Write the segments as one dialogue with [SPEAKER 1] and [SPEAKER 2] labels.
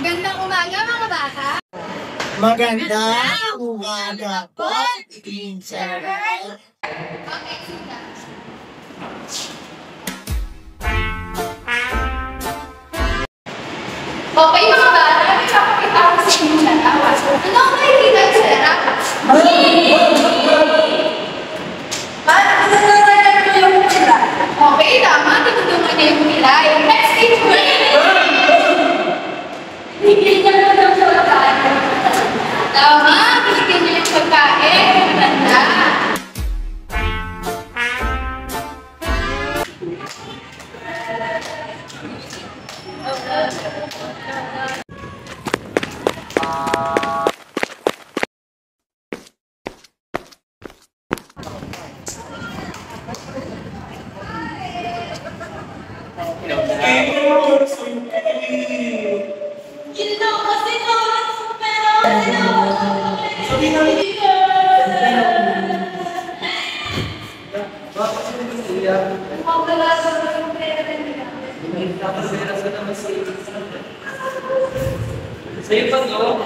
[SPEAKER 1] Magandang umaga mga bata.
[SPEAKER 2] Magandang umaga po, teacher.
[SPEAKER 1] Okay, sila. Okay mga bata, may papakita ko sa inyo na lawas. Ano ang nakikita ko sa lawas?
[SPEAKER 3] Bakit pinananayan ko yung pila?
[SPEAKER 1] Okay, tama. Tinutulungan niya yung pila. Next stage mo. Bigyan niya lang ng pagkain. Tama. Bigyan niya yung pagkain. Maganda.
[SPEAKER 4] Sa'yo pa to?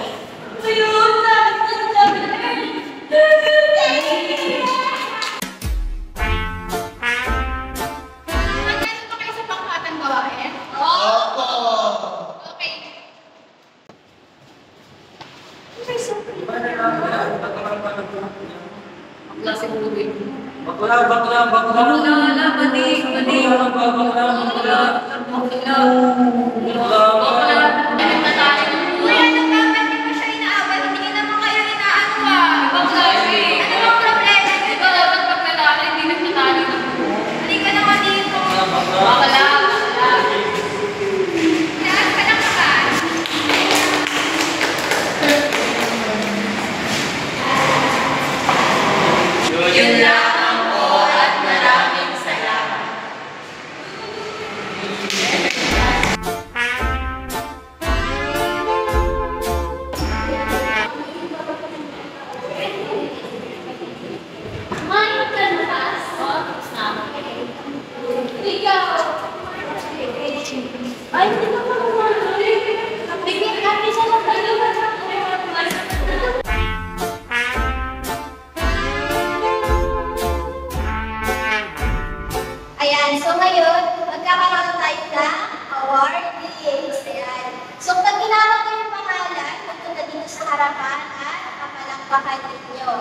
[SPEAKER 1] Ayan, so ngayon, magkakaroon tayo ng award games. Ayan. So pag ginamit ko yung pangalan, magpunta dito sa harapan at kapalakpakan ninyo.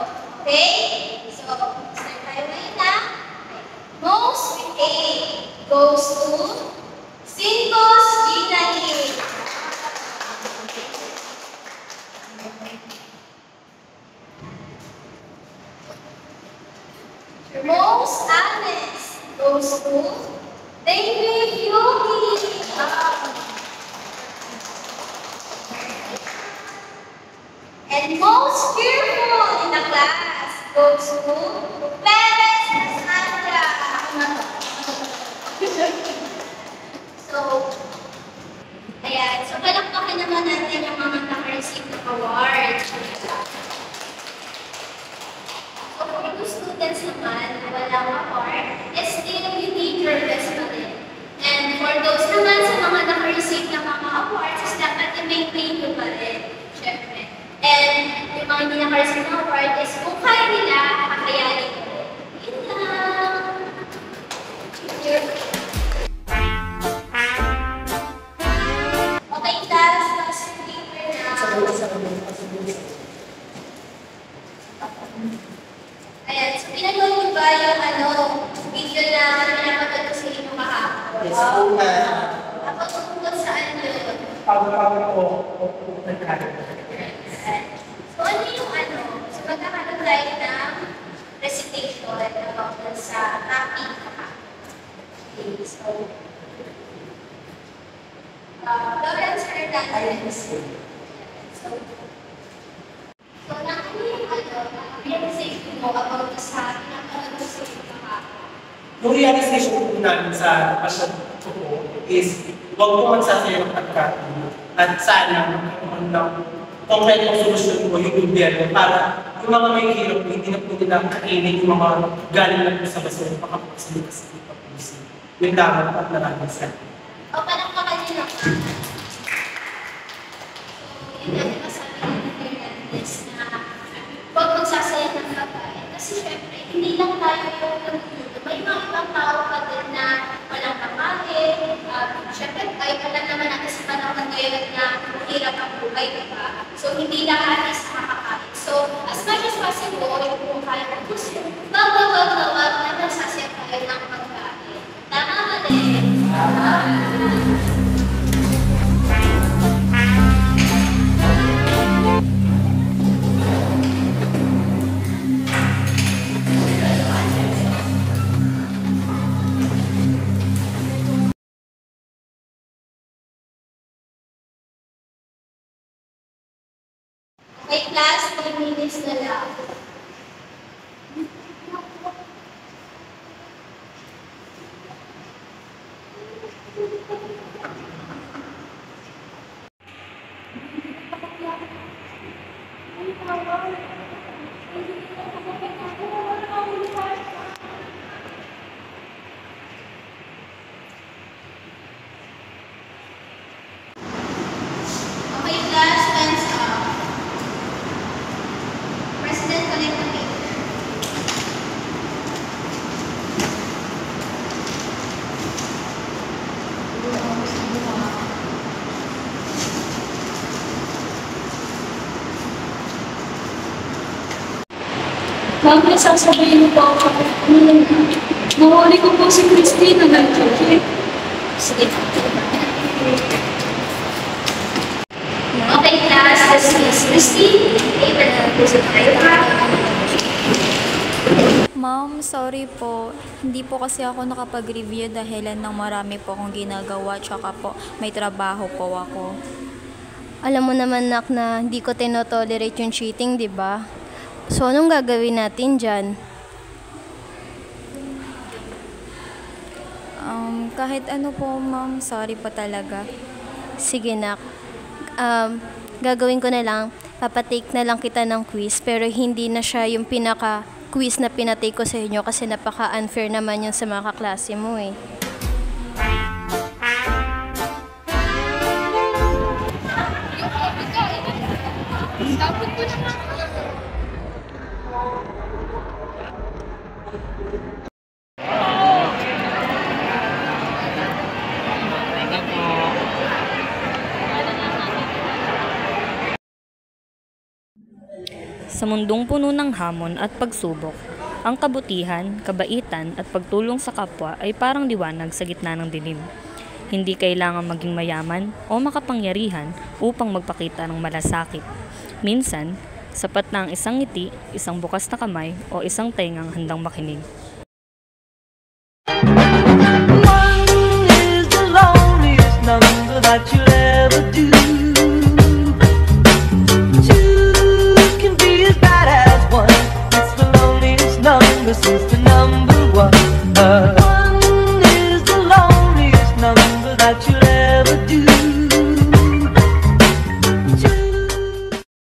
[SPEAKER 1] Okay? So, start tayo ngayon na. Most A goes to Cintos Ginali. Most honest goes to David Yogi. And most fearful in the class goes to Perez Sandra. So, ayan. So, palakpakan naman natin yung mga naka-receive ng award. So, for the students naman na walang award, still you need your best pa rin. And for those naman sa mga naka-receive ng mga awards, is dapat i-maintain nyo pa rin. Siyempre. And yung mga hindi naka-receive ng award is kung kaya nila, kakayanin ko. Yun lang. Okay, last paper na. Ayan, so pinanood niyo ba yung video na pinapagod ko sa inyo kahapon?
[SPEAKER 2] Yes, po na.
[SPEAKER 1] Ako tungkol saan yun?
[SPEAKER 2] Pagpapagod ko, nagkaroon.
[SPEAKER 1] So ano yung so magkakaroon tayo ng recitation about sa topic kahapon. Okay, so Lawrence Hernandez. So nakano yung realization mo about sa pinapanood sa inyo kahapon?
[SPEAKER 2] Yung realization po namin sa pasyon ko is huwag po magsasaya ng pagkain at sana magkaroon ng konkretong solusyon po yung gobyerno para yung mga may hirap hindi na po nila kainin yung mga galing na po sa basura pakapagsiligtas ng pag-pusi. Yung dapat at maraming sana.
[SPEAKER 1] O palakpakan nyo lang. mahirap ang buhay, di ba? So, hindi lahat is nakakakain. So, as much as possible, kung kaya mo gusto, wag na nagsasaya tayo ng pagkain. Tama mali? Okay, class, 10 minutes na lang. Okay, class, hands up. President, collect the paper.
[SPEAKER 4] Ma'am, may sasabihin po ako. Nahuli ko po si Christine na nag-check.
[SPEAKER 1] Sige. Okay, class, this is Christine. Paper na po sa
[SPEAKER 5] Ma'am, sorry po. Hindi po kasi ako nakapag-review dahilan ng marami po akong ginagawa tsaka po may trabaho po ako.
[SPEAKER 6] Alam mo naman, nak, na hindi ko tinotolerate yung cheating, di ba? So, anong gagawin natin dyan?
[SPEAKER 5] Kahit ano po, ma'am, sorry po talaga.
[SPEAKER 6] Sige, nak. Gagawin ko na lang, papatake na lang kita ng quiz, pero hindi na siya yung pinaka-quiz na pinatake ko sa inyo kasi napaka-unfair naman yun sa mga kaklase mo eh.
[SPEAKER 7] Sa mundong puno ng hamon at pagsubok, ang kabutihan, kabaitan at pagtulong sa kapwa ay parang liwanag sa gitna ng dilim. Hindi kailangan maging mayaman o makapangyarihan upang magpakita ng malasakit. Minsan, sapat na ang isang ngiti, isang bukas na kamay o isang tengang handang makinig.